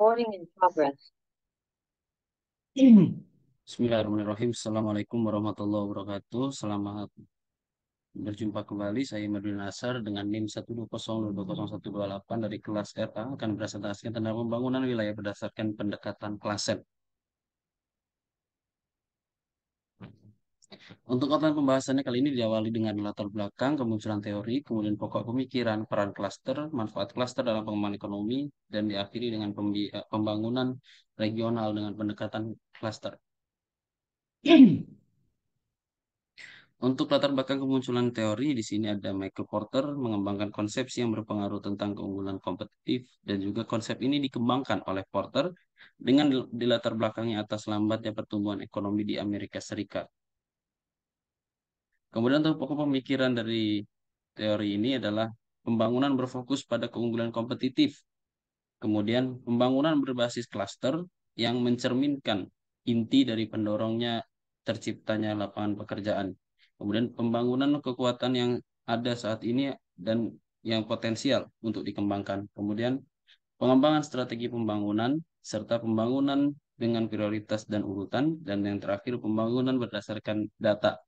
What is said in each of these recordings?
Recording in progress. Bismillahirrahmanirrahim. Assalamualaikum warahmatullahi wabarakatuh. Selamat berjumpa kembali. Saya Imardin Nasar dengan NIM 120220128 dari kelas RA akan presentasikan tentang pembangunan wilayah berdasarkan pendekatan klaser. Untuk konten pembahasannya kali ini diawali dengan latar belakang, kemunculan teori, kemudian pokok pemikiran, peran klaster, manfaat klaster dalam pengembangan ekonomi, dan diakhiri dengan pembangunan regional dengan pendekatan klaster. Untuk latar belakang kemunculan teori, di sini ada Michael Porter mengembangkan konsepsi yang berpengaruh tentang keunggulan kompetitif dan juga konsep ini dikembangkan oleh Porter dengan di latar belakangnya atas lambatnya pertumbuhan ekonomi di Amerika Serikat. Kemudian untuk pokok pemikiran dari teori ini adalah pembangunan berfokus pada keunggulan kompetitif. Kemudian pembangunan berbasis klaster yang mencerminkan inti dari pendorongnya terciptanya lapangan pekerjaan. Kemudian pembangunan kekuatan yang ada saat ini dan yang potensial untuk dikembangkan. Kemudian pengembangan strategi pembangunan serta pembangunan dengan prioritas dan urutan. Dan yang terakhir pembangunan berdasarkan data,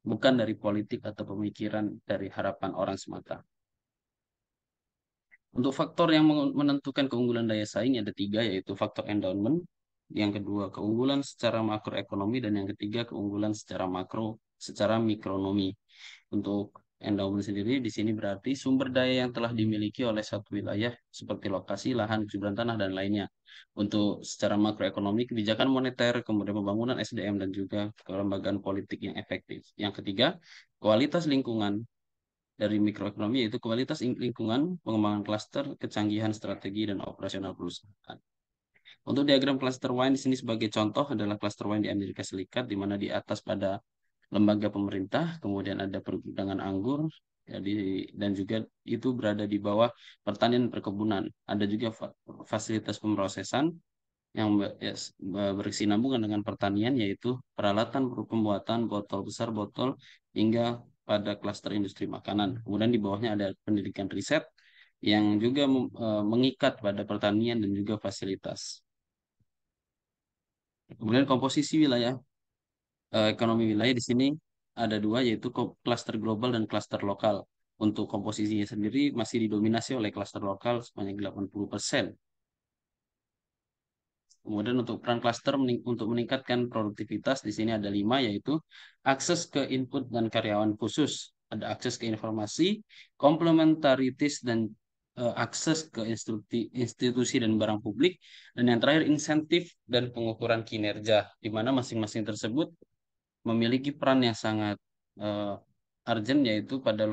bukan dari politik atau pemikiran dari harapan orang semata. Untuk faktor yang menentukan keunggulan daya saing ada tiga, yaitu faktor endowment, yang kedua keunggulan secara makroekonomi, dan yang ketiga keunggulan secara secara mikronomi. Untuk endowment sendiri di sini berarti sumber daya yang telah dimiliki oleh satu wilayah seperti lokasi, lahan, kesuburan tanah, dan lainnya. Untuk secara makroekonomi, kebijakan moneter, kemudian pembangunan SDM, dan juga kelembagaan politik yang efektif. Yang ketiga, kualitas lingkungan dari mikroekonomi yaitu kualitas lingkungan, pengembangan klaster, kecanggihan strategi dan operasional perusahaan. Untuk diagram cluster wine di sini sebagai contoh adalah cluster wine di Amerika Serikat, di mana di atas pada lembaga pemerintah, kemudian ada pergudangan anggur, jadi dan juga itu berada di bawah pertanian perkebunan. Ada juga fasilitas pemrosesan yang berkesinambungan dengan pertanian, yaitu peralatan pembuatan botol besar, botol, hingga pada klaster industri makanan. Kemudian di bawahnya ada pendidikan riset yang juga mengikat pada pertanian dan juga fasilitas. Kemudian komposisi wilayah ekonomi wilayah di sini ada dua, yaitu klaster global dan klaster lokal. Untuk komposisinya sendiri masih didominasi oleh klaster lokal sebanyak 80%. Kemudian untuk peran klaster untuk meningkatkan produktivitas di sini ada lima, yaitu akses ke input dan karyawan khusus, ada akses ke informasi, komplementaritis dan akses ke institusi dan barang publik, dan yang terakhir insentif dan pengukuran kinerja, di mana masing-masing tersebut memiliki peran yang sangat uh, urgent, yaitu pada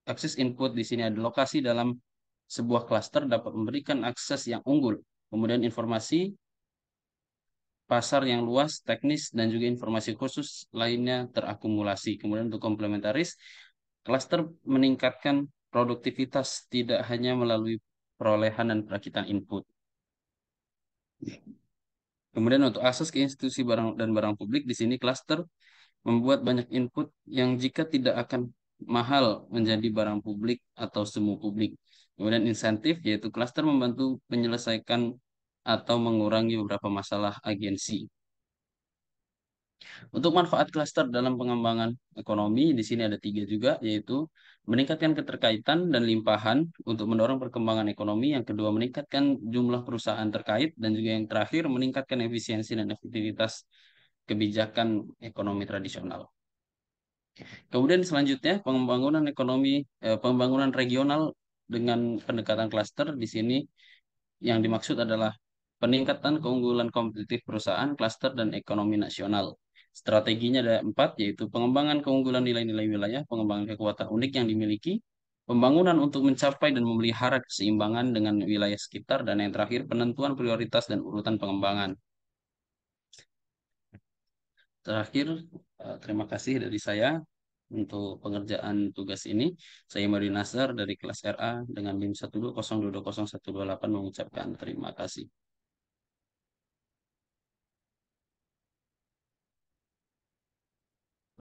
akses input di sini ada lokasi dalam sebuah klaster dapat memberikan akses yang unggul. Kemudian informasi, pasar yang luas, teknis, dan juga informasi khusus lainnya terakumulasi. Kemudian untuk komplementaris, klaster meningkatkan produktivitas tidak hanya melalui perolehan dan perakitan input. Kemudian untuk akses ke institusi barang dan barang publik, di sini klaster membuat banyak input yang jika tidak akan mahal menjadi barang publik atau semu publik. Kemudian insentif, yaitu klaster membantu menyelesaikan atau mengurangi beberapa masalah agensi. Untuk manfaat klaster dalam pengembangan ekonomi, di sini ada tiga juga, yaitu meningkatkan keterkaitan dan limpahan untuk mendorong perkembangan ekonomi. Yang kedua, meningkatkan jumlah perusahaan terkait. Dan juga yang terakhir, meningkatkan efisiensi dan efektivitas kebijakan ekonomi tradisional. Kemudian selanjutnya, pembangunan regional dengan pendekatan klaster di sini yang dimaksud adalah peningkatan keunggulan kompetitif perusahaan, klaster, dan ekonomi nasional. Strateginya ada empat, yaitu pengembangan keunggulan nilai-nilai wilayah, pengembangan kekuatan unik yang dimiliki, pembangunan untuk mencapai dan memelihara keseimbangan dengan wilayah sekitar, dan yang terakhir penentuan prioritas dan urutan pengembangan. Terakhir, terima kasih dari saya untuk pengerjaan tugas ini. Saya Mari Nasar dari kelas RA dengan NIM 120220128 mengucapkan terima kasih.